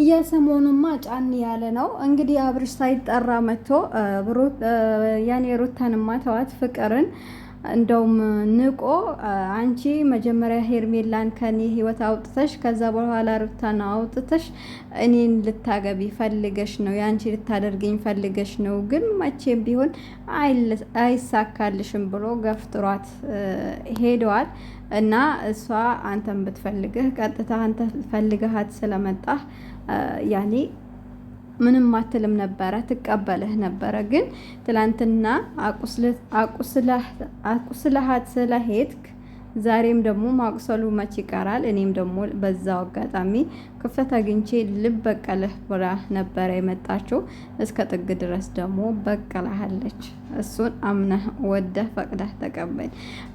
የሰሞኑማ ጫን ያለ ነው እንግዲህ አብርሽ ሳይጠራ መጥቶ ያኔ ሩታንማ ተዋት ፍቅርን እንደውም ንቆ አንቺ መጀመሪያ ሄርሜላን ከኔ ህይወት አውጥተሽ ከዛ በኋላ ሩታን አውጥተሽ እኔን ልታገቢ ፈልገሽ ነው ያንቺ ልታደርገኝ ፈልገሽ ነው፣ ግን መቼም ቢሆን አይሳካልሽም ብሎ ገፍትሯት ሄደዋል። እና እሷ አንተን ብትፈልግህ ቀጥታ አንተ ፈልገሃት ስለመጣህ ያኔ ምንም አትልም ነበረ፣ ትቀበልህ ነበረ። ግን ትላንትና አቁስለሃት ስለሄድክ ዛሬም ደግሞ ማቁሰሉ መች ይቀራል። እኔም ደግሞ በዛው አጋጣሚ ክፍተት አግኝቼ ልበቀልህ ብላ ነበረ የመጣችው። እስከ ጥግ ድረስ ደግሞ በቀላሃለች። እሱን አምነህ ወደህ ፈቅደህ ተቀበል።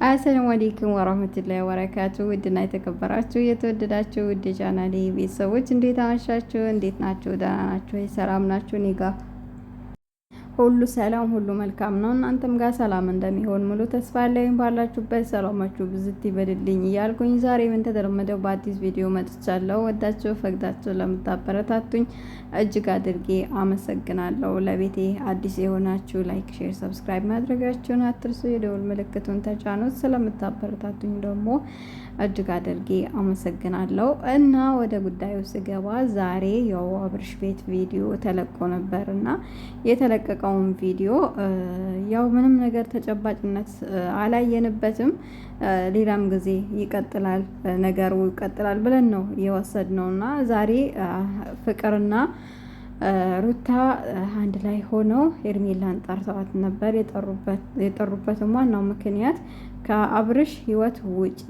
አሰላሙ አለይኩም ወራህመቱላሂ ወበረካቱ። ውድና የተከበራችሁ የተወደዳችሁ ውድ ቻናሌ ቤተሰቦች እንዴት አመሻችሁ? እንዴት ናችሁ? ደህና ናችሁ? ሰላም ናችሁ? እኔ ጋር ሁሉ ሰላም ሁሉ መልካም ነው። እናንተም ጋር ሰላም እንደሚሆን ሙሉ ተስፋ አለኝ። ባላችሁበት ሰላማችሁ ብዝት ይበልልኝ እያልኩኝ ዛሬ ምን ተደረመደው በአዲስ ቪዲዮ መጥቻለሁ። ወዳችሁ ፈቅዳችሁ ለምታበረታቱኝ እጅግ አድርጌ አመሰግናለሁ። ለቤቴ አዲስ የሆናችሁ ላይክ፣ ሼር፣ ሰብስክራይብ ማድረጋችሁን አትርሱ። የደውል ምልክቱን ተጫኑት። ስለምታበረታቱኝ ደግሞ እጅግ አድርጌ አመሰግናለሁ። እና ወደ ጉዳዩ ስገባ ዛሬ ያው አብርሽ ቤት ቪዲዮ ተለቆ ነበርና የተለቀቀውን ቪዲዮ ያው ምንም ነገር ተጨባጭነት አላየንበትም። ሌላም ጊዜ ይቀጥላል ነገሩ ይቀጥላል ብለን ነው የወሰድነውና ዛሬ ፍቅርና ሩታ አንድ ላይ ሆነው ሄርሜላን ጠርተዋት ነበር። የጠሩበትም ዋናው ምክንያት ከአብርሽ ህይወት ውጪ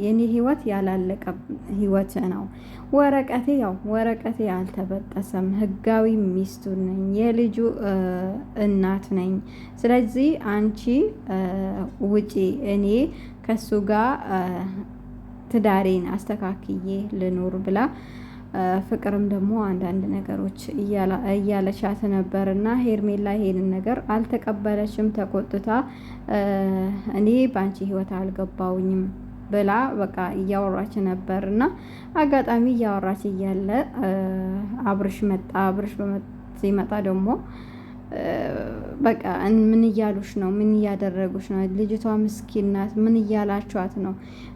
የኔ ህይወት ያላለቀ ህይወት ነው። ወረቀቴ አልተበጠሰም። ህጋዊ ሚስቱ ነኝ፣ የልጁ እናት ነኝ። ስለዚህ አንቺ ውጪ፣ እኔ ከሱ ጋር ትዳሬን አስተካክዬ ልኖር ብላ ፍቅርም ደግሞ አንዳንድ ነገሮች እያለቻት ነበር እና ሄርሜላ ይሄንን ነገር አልተቀበለችም። ተቆጥታ እኔ በአንቺ ህይወት አልገባውኝም ብላ በቃ እያወራች ነበር እና አጋጣሚ እያወራች እያለ አብርሽ መጣ። አብርሽ ሲመጣ ደግሞ በቃ ምን እያሉሽ ነው? ምን እያደረጉሽ ነው? ልጅቷ ምስኪን ናት። ምን እያላችኋት ነው?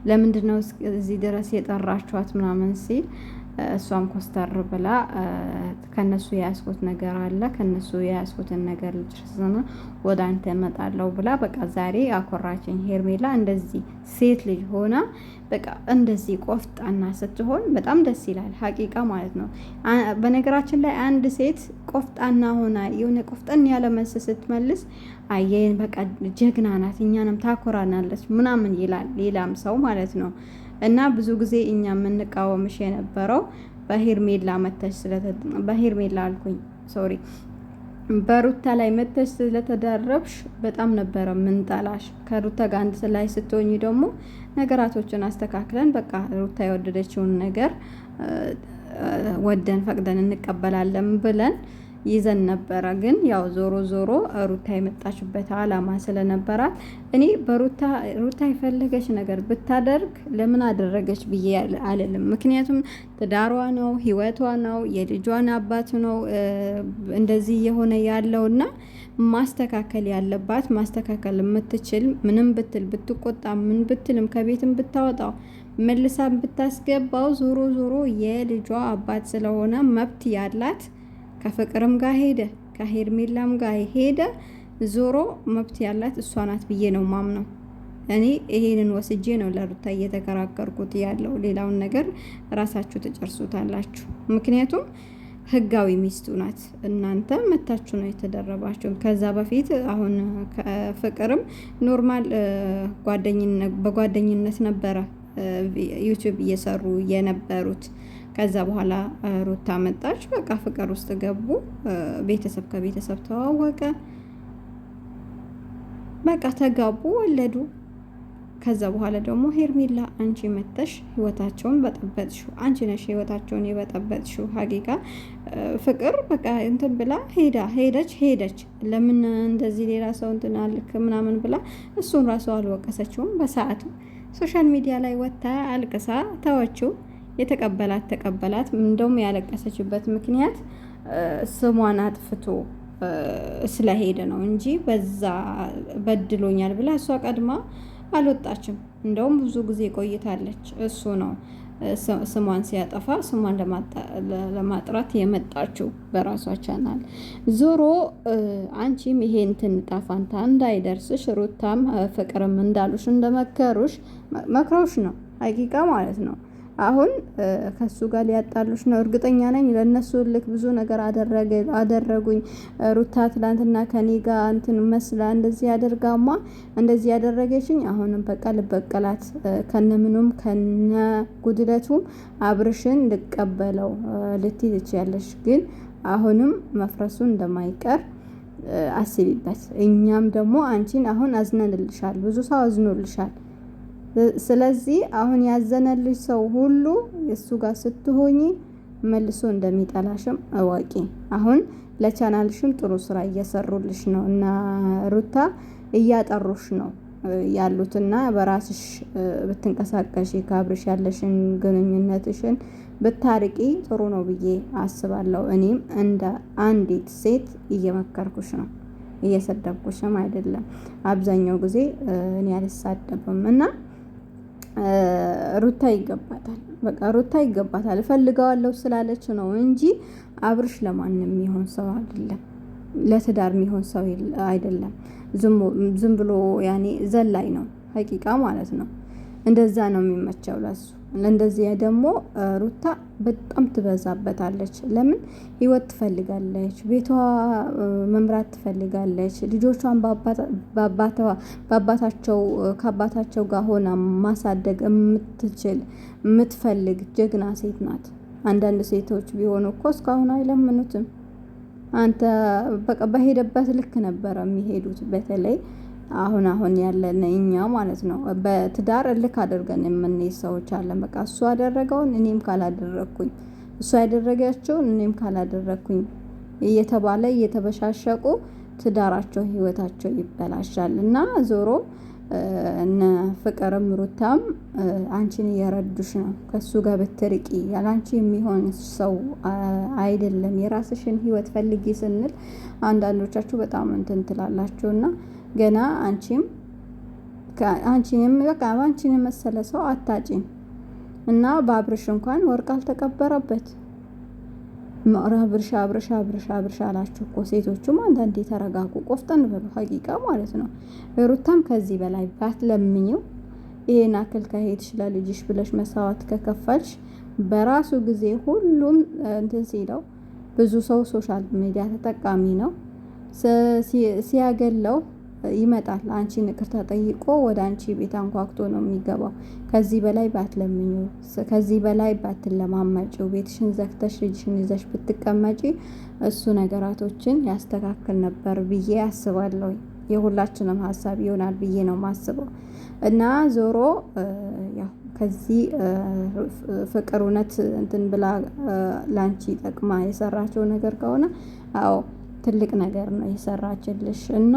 ለምንድነው እዚህ ድረስ የጠራችኋት? ምናምን ሲል እሷም ኮስተር ብላ ከነሱ የያዝኩት ነገር አለ፣ ከነሱ የያዝኩትን ነገር ልጅርስና ወደ አንተ እመጣለሁ ብላ በቃ ዛሬ አኮራችኝ። ሄርሜላ እንደዚህ ሴት ልጅ ሆና በቃ እንደዚህ ቆፍጣና ስትሆን በጣም ደስ ይላል። ሀቂቃ ማለት ነው። በነገራችን ላይ አንድ ሴት ቆፍጣና ሆና የሆነ ቆፍጠን ያለ መልስ ስትመልስ አየን በቃ ጀግና ናት፣ እኛንም ታኮራናለች ምናምን ይላል ሌላም ሰው ማለት ነው። እና ብዙ ጊዜ እኛ የምንቃወምሽ የነበረው በሄርሜላ አልኩኝ ሶሪ በሩታ ላይ መተሽ ስለተደረብሽ በጣም ነበረ ምንጠላሽ። ከሩታ ጋር አንድ ላይ ስትሆኚ ደግሞ ነገራቶችን አስተካክለን በቃ ሩታ የወደደችውን ነገር ወደን ፈቅደን እንቀበላለን ብለን ይዘን ነበረ። ግን ያው ዞሮ ዞሮ ሩታ የመጣችበት አላማ ስለነበራት እኔ ሩታ የፈለገች ነገር ብታደርግ ለምን አደረገች ብዬ አልልም። ምክንያቱም ትዳሯ ነው፣ ህይወቷ ነው፣ የልጇን አባት ነው እንደዚህ የሆነ ያለውና ማስተካከል ያለባት ማስተካከል የምትችል ምንም ብትል ብትቆጣ ምን ብትልም ከቤትም ብታወጣው መልሳ ብታስገባው ዞሮ ዞሮ የልጇ አባት ስለሆነ መብት ያላት ከፍቅርም ጋር ሄደ ከሄርሜላም ጋር ሄደ ዞሮ መብት ያላት እሷ ናት ብዬ ነው ማምነው። እኔ ይሄንን ወስጄ ነው ለሩታ እየተከራከርኩት ያለው። ሌላውን ነገር ራሳችሁ ትጨርሱታላችሁ። ምክንያቱም ህጋዊ ሚስቱ ናት። እናንተ መታችሁ ነው የተደረባችሁ። ከዛ በፊት አሁን ፍቅርም ኖርማል በጓደኝነት ነበረ ዩቲዩብ እየሰሩ የነበሩት። ከዛ በኋላ ሩታ መጣች። በቃ ፍቅር ውስጥ ገቡ። ቤተሰብ ከቤተሰብ ተዋወቀ። በቃ ተጋቡ፣ ወለዱ። ከዛ በኋላ ደግሞ ሄርሜላ አንቺ መተሽ ህይወታቸውን በጠበጥሽው፣ አንቺ ነሽ ህይወታቸውን የበጠበጥሽው። ሀቂቃ ፍቅር በቃ እንትን ብላ ሄደች። ለምን እንደዚህ ሌላ ሰው እንትን አልክ ምናምን ብላ እሱን ራሱ አልወቀሰችውም። በሰዓቱ ሶሻል ሚዲያ ላይ ወጥታ አልቅሳ ተወችው። የተቀበላት ተቀበላት። እንደውም ያለቀሰችበት ምክንያት ስሟን አጥፍቶ ስለሄደ ነው እንጂ በዛ በድሎኛል ብላ እሷ ቀድማ አልወጣችም። እንደውም ብዙ ጊዜ ቆይታለች። እሱ ነው ስሟን ሲያጠፋ ስሟን ለማጥራት የመጣችው በራሷ ቻናል። ዞሮ አንቺም ይሄ እንትን ጣፋንታ እንዳይደርስሽ ሩታም ፍቅርም እንዳሉሽ እንደመከሩሽ መክረውሽ ነው ሀቂቃ ማለት ነው። አሁን ከሱ ጋር ሊያጣሉሽ ነው። እርግጠኛ ነኝ ለነሱ ልክ ብዙ ነገር አደረጉኝ። ሩታ ትላንትና ከኔ ጋር እንትን መስላ እንደዚህ ያደርጋማ እንደዚህ ያደረገችኝ፣ አሁንም በቃ ልበቀላት ከነምኑም ከነ ጉድለቱም አብርሽን ልቀበለው ልትይ ትችያለሽ። ግን አሁንም መፍረሱ እንደማይቀር አስቢበት። እኛም ደግሞ አንቺን አሁን አዝነንልሻል፣ ብዙ ሰው አዝኖልሻል። ስለዚህ አሁን ያዘነልሽ ሰው ሁሉ እሱ ጋር ስትሆኚ መልሶ እንደሚጠላሽም እወቂ። አሁን ለቻናልሽም ጥሩ ስራ እየሰሩልሽ ነው እና ሩታ እያጠሩሽ ነው ያሉትና በራስሽ ብትንቀሳቀሺ ከአብርሽ ያለሽን ግንኙነትሽን ብታርቂ ጥሩ ነው ብዬ አስባለሁ። እኔም እንደ አንዲት ሴት እየመከርኩሽ ነው፣ እየሰደብኩሽም አይደለም። አብዛኛው ጊዜ እኔ አልሳደብም እና ሩታ ይገባታል። በቃ ሩታ ይገባታል። እፈልገዋለሁ ስላለች ነው እንጂ አብርሽ ለማንም የሚሆን ሰው አይደለም፣ ለትዳር የሚሆን ሰው አይደለም። ዝም ብሎ ያኔ ዘላይ ነው ሀቂቃ ማለት ነው። እንደዛ ነው የሚመቸው ለሱ። እንደዚህ ደግሞ ሩታ በጣም ትበዛበታለች። ለምን ህይወት ትፈልጋለች፣ ቤቷ መምራት ትፈልጋለች። ልጆቿን ከአባታቸው ጋር ሆና ማሳደግ የምትችል የምትፈልግ ጀግና ሴት ናት። አንዳንድ ሴቶች ቢሆኑ እኮ እስካሁን አይለምኑትም። አንተ በቃ በሄደበት ልክ ነበረ የሚሄዱት። በተለይ አሁን ያለን እኛ ማለት ነው በትዳር እልክ አድርገን የምንይዝ ሰዎች አለን። በቃ እሱ ያደረገውን እኔም ካላደረኩኝ፣ እሱ ያደረጋቸውን እኔም ካላደረኩኝ እየተባለ እየተበሻሸቁ ትዳራቸው ህይወታቸው ይበላሻል። እና ዞሮ እነ ፍቅርም ሩታም አንቺን እየረዱሽ ነው። ከሱ ጋር ብትርቂ ያላንቺ የሚሆን ሰው አይደለም። የራስሽን ህይወት ፈልጊ ስንል አንዳንዶቻችሁ በጣም እንትን ትላላችሁና ገና አንቺንም በቃ አንቺን የመሰለ ሰው አታጪም። እና በአብርሽ እንኳን ወርቅ አልተቀበረበት። አብርሽ አላችሁ እኮ ሴቶቹም አንዳንዴ ተረጋጉ፣ ቆፍጠን በሉ ሀቂቃ ማለት ነው። ሩታም ከዚህ በላይ ባትለምኝው፣ ይሄን አክል ከሄድሽ ለልጅሽ ብለሽ መስዋዕት ከከፈልሽ በራሱ ጊዜ ሁሉም እንትን ሲለው ብዙ ሰው ሶሻል ሚዲያ ተጠቃሚ ነው ሲያገለው ይመጣል። አንቺን ይቅርታ ጠይቆ ወደ አንቺ ቤት አንኳኩቶ ነው የሚገባው። ከዚህ በላይ ባትለምኙ፣ ከዚህ በላይ ባትለማመጪው፣ ቤትሽን ዘግተሽ ልጅሽን ይዘሽ ብትቀመጪ እሱ ነገራቶችን ያስተካክል ነበር ብዬ አስባለሁ። የሁላችንም ሀሳብ ይሆናል ብዬ ነው ማስበው። እና ዞሮ ያው ከዚህ ፍቅር እውነት እንትን ብላ ላንቺ ጠቅማ የሰራቸው ነገር ከሆነ አዎ ትልቅ ነገር ነው የሰራችልሽ። እና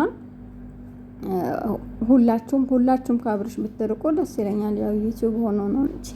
ሁላችሁም ከአብርሽ ብትርቁ ደስ ይለኛል። ያው ዩቲዩብ ሆኖ ነው እንጂ